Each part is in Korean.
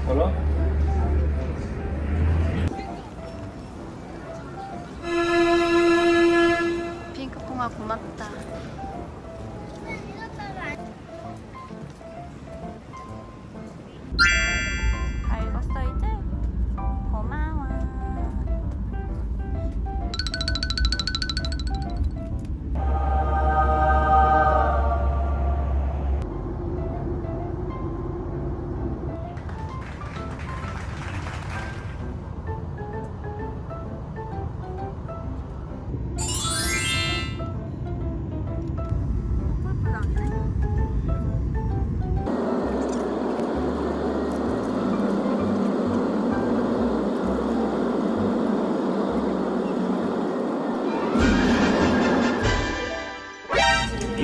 뭐라? 핑크퐁아 고맙다. 다 읽었어 이제? 고마워.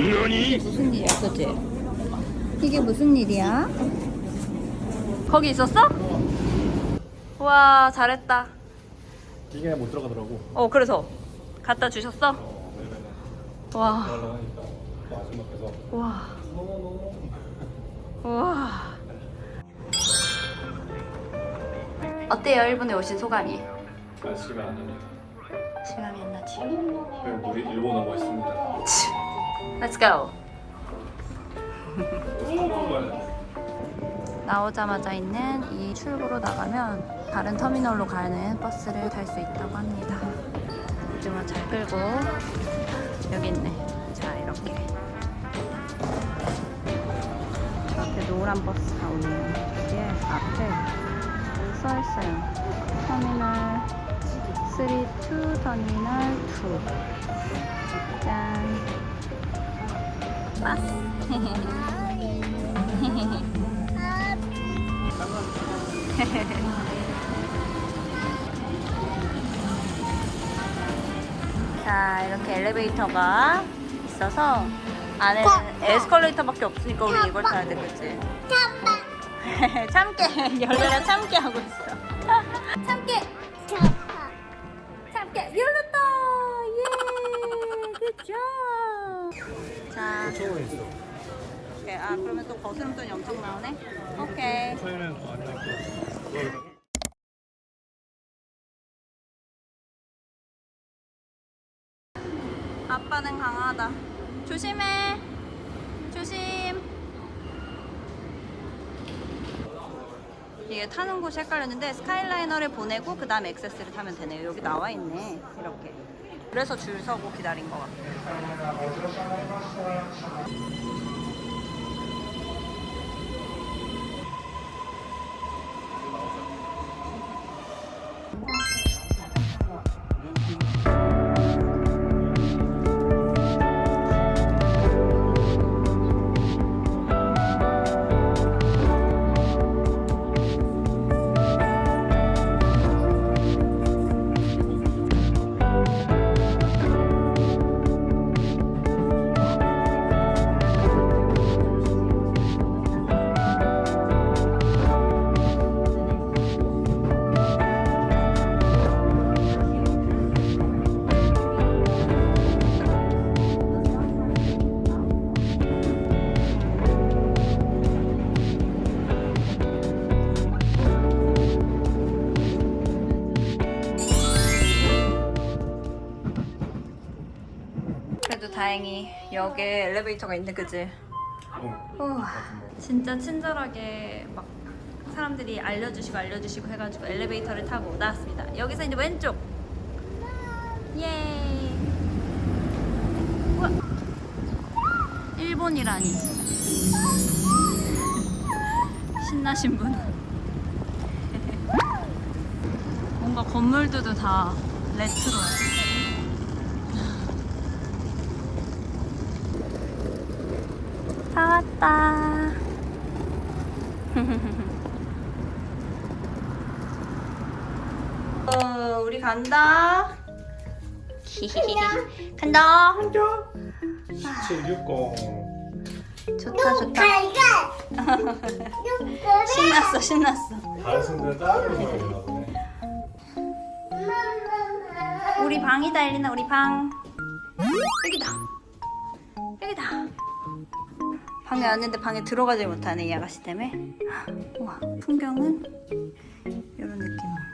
이게 무슨 일이야, 그치? 이게 무슨 일이야? 거기 있었어? 와, 잘했다. 이게 못 들어가더라고. 그래서 갖다 주셨어? 와, 하니까 아줌마께서 와, 와. 어때요, 일본에 오신 소감이? 날씨가 안 나네. 실감이 안 나지? 그럼 우리 일본 오고 있습니다. Let's go. 한번 나오자마자 있는 이 출구로 나가면 다른 터미널로 가는 버스를 탈 수 있다고 합니다. 오징어 잘 끌고 여기 있네. 자, 이렇게 저 앞에 노란 버스가 오는 게 앞에 써 있어요. 터미널 3 to 터미널 2. 짠. 자, 이렇게 엘리베이터가 있어서 안에는 에스컬레이터밖에 없으니까 우리 이걸 타야 돼, 그치? 참깨! 열려라 참깨 하고 있어. 참깨! 참깨! 열렸다! 예! 굿잡! 자, 있어. 오케이. 그러면 또 거스름돈이 엄청 나오네? 오케이. 저희는 안 나고. 아빠는 강하다. 조심해. 조심. 이게 타는 곳이 헷갈렸는데 스카이라이너를 보내고 그 다음에 엑세스를 타면 되네요. 여기 나와 있네. 이렇게. 그래서 줄 서고 기다린 것 같아요. 다행히 여기에 엘리베이터가 있네, 그치? 진짜 친절하게 막 사람들이 알려주시고 해가지고 엘리베이터를 타고 나왔습니다. 여기서 이제 왼쪽. 예. 우와. 일본이라니. 신나신 분. 뭔가 건물들도 다 레트로야. 다 왔다. 우리 간다. 간다. 1760. 좋다. 신났어. 다른 친구들 따로 가야 보네. 우리 방이다, 엘리나. 우리 방. 여기다. 방에 왔는데 방에 들어가지 못하네 이 아가씨 때문에. 우와 풍경은 이런 느낌입니다.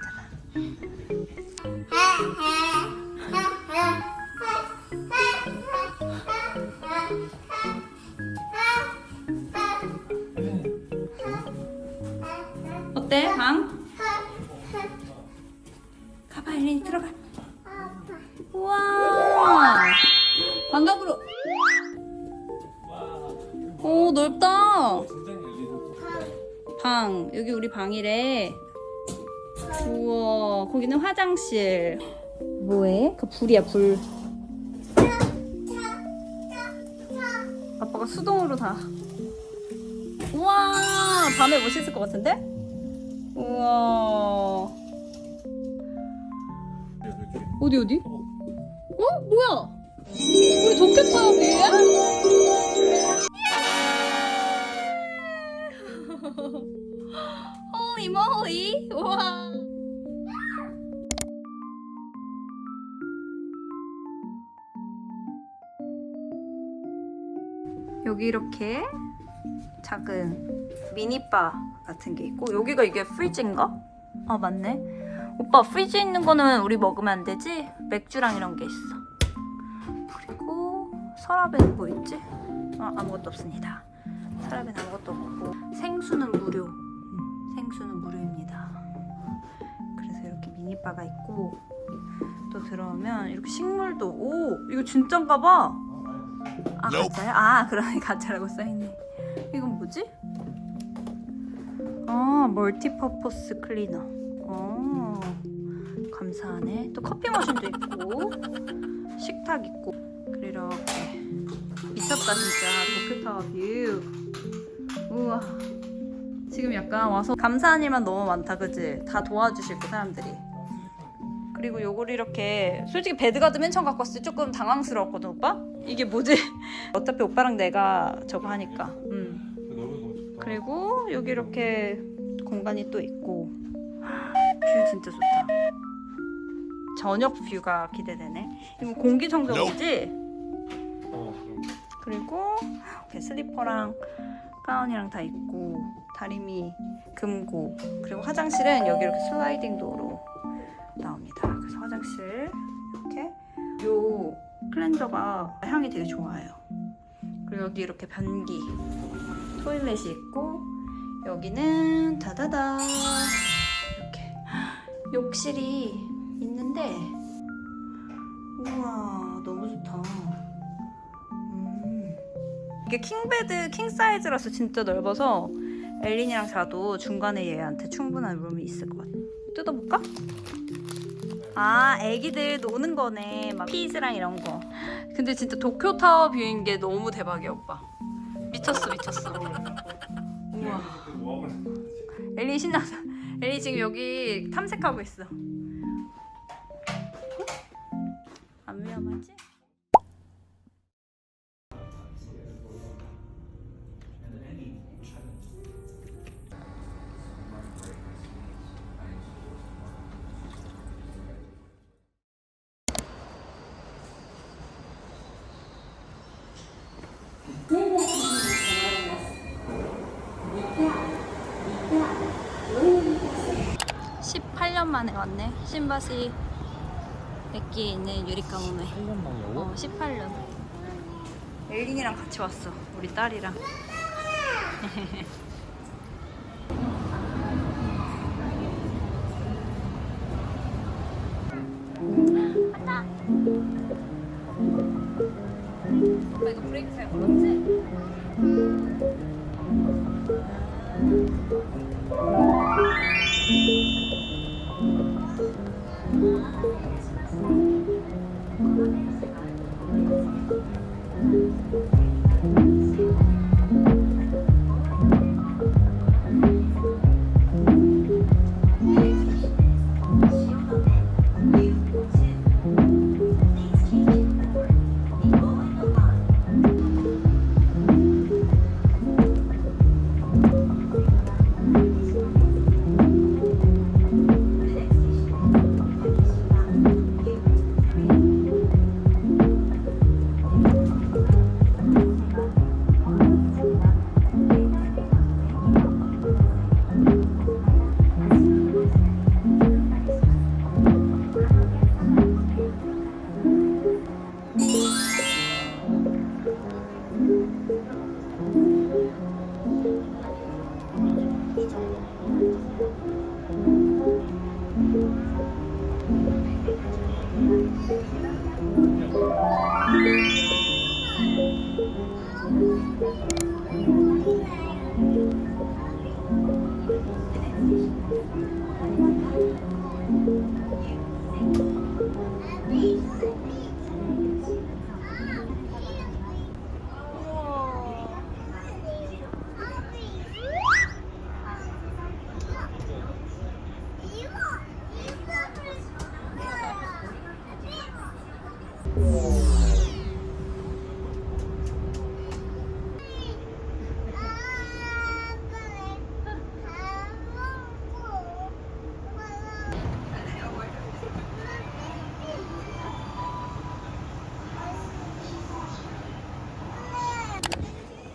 어때 방? 가봐 엘린이 들어가. 우와 방각으로. 오 넓다. 방 여기 우리 방이래. 우와 거기는 화장실. 뭐해? 그 불이야 불. 아빠가 수동으로 다. 우와 밤에 못 씻을 것 같은데? 우와 어디 어디? 어? 뭐야? 우리 도쿄타워비야? 홀리 몰리 우와 여기 이렇게 작은 미니바 같은 게 있고 여기가 이게 프리즈인가? 아 맞네. 오빠 프리즈 있는 거는 우리 먹으면 안 되지? 맥주랑 이런 게 있어. 그리고 서랍에는 뭐 있지? 아무것도 없습니다. 서랍에는 아무것도 없고 생수는 무료. 생수는 무료입니다. 그래서 이렇게 미니바가 있고 또 들어오면 이렇게 식물도 오 이거 진짠가 봐. 아 가짜야? 아 그러네 가짜라고 써있네. 이건 뭐지? 아 멀티퍼포스 클리너. 감사하네. 또 커피 머신도 있고 식탁 있고 그리고 이렇게 미쳤다 진짜 도쿄타워 뷰. 우와 지금 약간 와서 감사한 일만 너무 많다 그치? 다 도와주실 거 사람들이. 그리고 요걸 이렇게 솔직히 배드가드 맨 처음 갖고 왔을 때 조금 당황스러웠거든 오빠? 이게 뭐지? 어차피 오빠랑 내가 저거 하니까 그리고 여기 이렇게 공간이 또 있고 뷰 진짜 좋다. 저녁 뷰가 기대되네. 이거 공기청정기지? 그리고 이렇게 슬리퍼랑 가운이랑 다 있고 다리미 금고 그리고 화장실은 여기 이렇게 슬라이딩 도어로 나옵니다. 그래서 화장실 이렇게 요 클렌저가 향이 되게 좋아요. 그리고 여기 이렇게 변기 토일렛이 있고 여기는 다다다 이렇게 욕실이 있는데 우와 너무 좋다. 이게 킹베드 킹사이즈라서 진짜 넓어서 엘린이랑 자도 중간에 얘한테 충분한 룸이 있을 것 같아. 뜯어볼까? 아 애기들 노는 거네 막 피즈랑 이런 거. 근데 진짜 도쿄타워 뷰인 게 너무 대박이야 오빠. 미쳤어 미쳤어. 우와 엘린 신나서 엘린 지금 여기 탐색하고 있어. 안 위험하지? 만에 왔네. 신바시 백기에 있는 유리가문에 8년 만이라고? 18년. 엘린이랑 같이 왔어. 우리 딸이랑. 왔다. 오빠 이거 브레이크 잘 걸었지?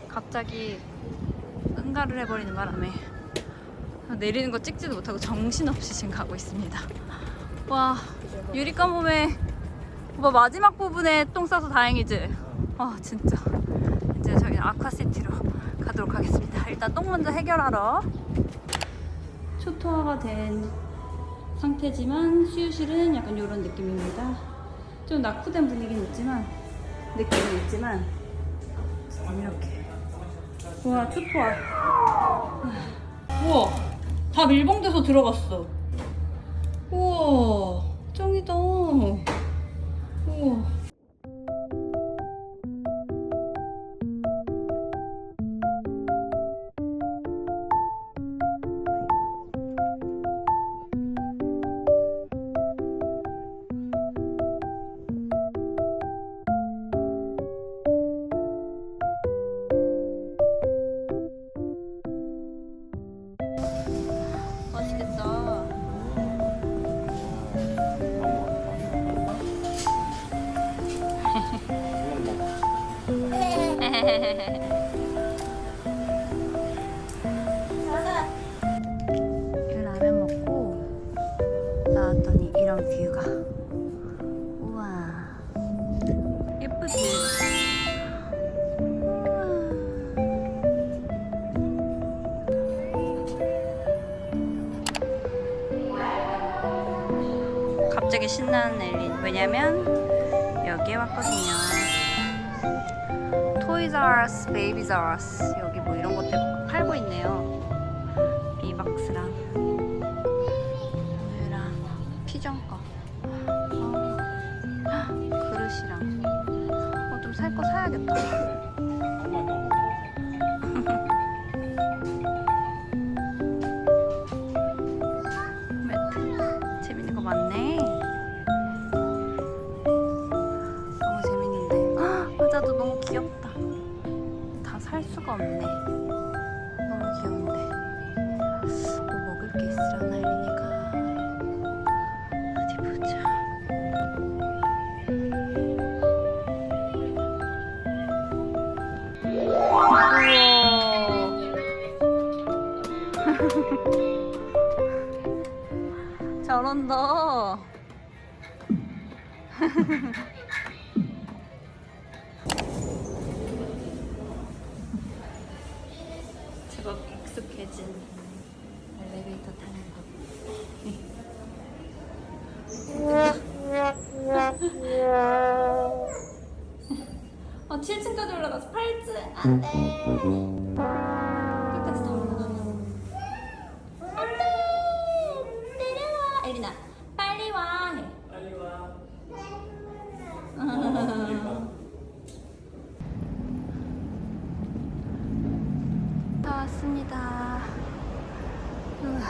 갑자기 응가를 해버리는 바람에 내리는 거 찍지도 못하고 정신없이 지금 가고 있습니다. 와, 유리관 몸에 오빠 마지막 부분에 똥 싸서 다행이지? 와, 진짜 이제 저희는 아쿠아시티로 가도록 하겠습니다. 일단 똥 먼저 해결하러. 초토화가 된 상태지만 수유실은 약간 이런 느낌입니다. 좀 낙후된 분위기는 있지만 느낌은 있지만 이렇게. 와, 초토화. 우와, 다 밀봉돼서 들어갔어. 우와, 짱이다. 우와. 맛있겠다. 라면 먹고 나왔더니 이런 뷰가. 우와, 예쁘지? 갑자기 신나는 엘린. 왜냐면 여기에 왔거든요. Toys R Us, Babies R Us. 여기 뭐 이런 것들 팔고 있네요. 비박스랑 우유랑 피정 거, 그릇이랑. 좀 살 거 사야겠다. 매트 재밌는 거 많네. 너무 재밌는데. 의자도 너무 귀엽다. 다 살 수가 없네. 너무 귀여운데. 뭐 먹을 게 있으려나 엘린이가. 어디 보자. 잘한다. 제법 익숙해진 엘리베이터 타는 법. 아, 7층까지 올라가서 8층. 안 돼. 끝까지 다 올라가면. 안 돼. 내려와. 엘리나, 빨리 와. 해. 빨리 와. 다 왔습니다. 우와,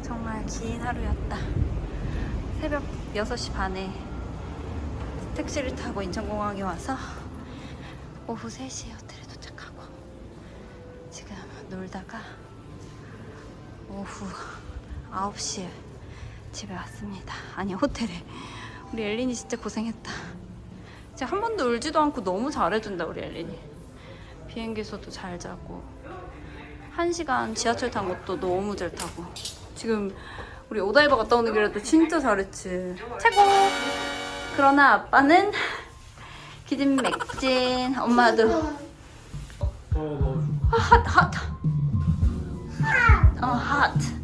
정말 긴 하루였다. 새벽 6시 반에 택시를 타고 인천공항에 와서 오후 3시에 호텔에 도착하고 지금 놀다가 오후 9시에 집에 왔습니다. 아니, 호텔에. 우리 엘린이 진짜 고생했다. 진짜 한 번도 울지도 않고 너무 잘해준다, 우리 엘린이. 비행기에서도 잘 자고 1시간 지하철 탄 것도 너무 잘 타고. 지금 우리 오다이바 갔다 오는 길에도 진짜 잘했지. 최고! 그러나 아빠는 기진 맥진. 엄마도. 더 넣어줘. 핫. 핫. 핫.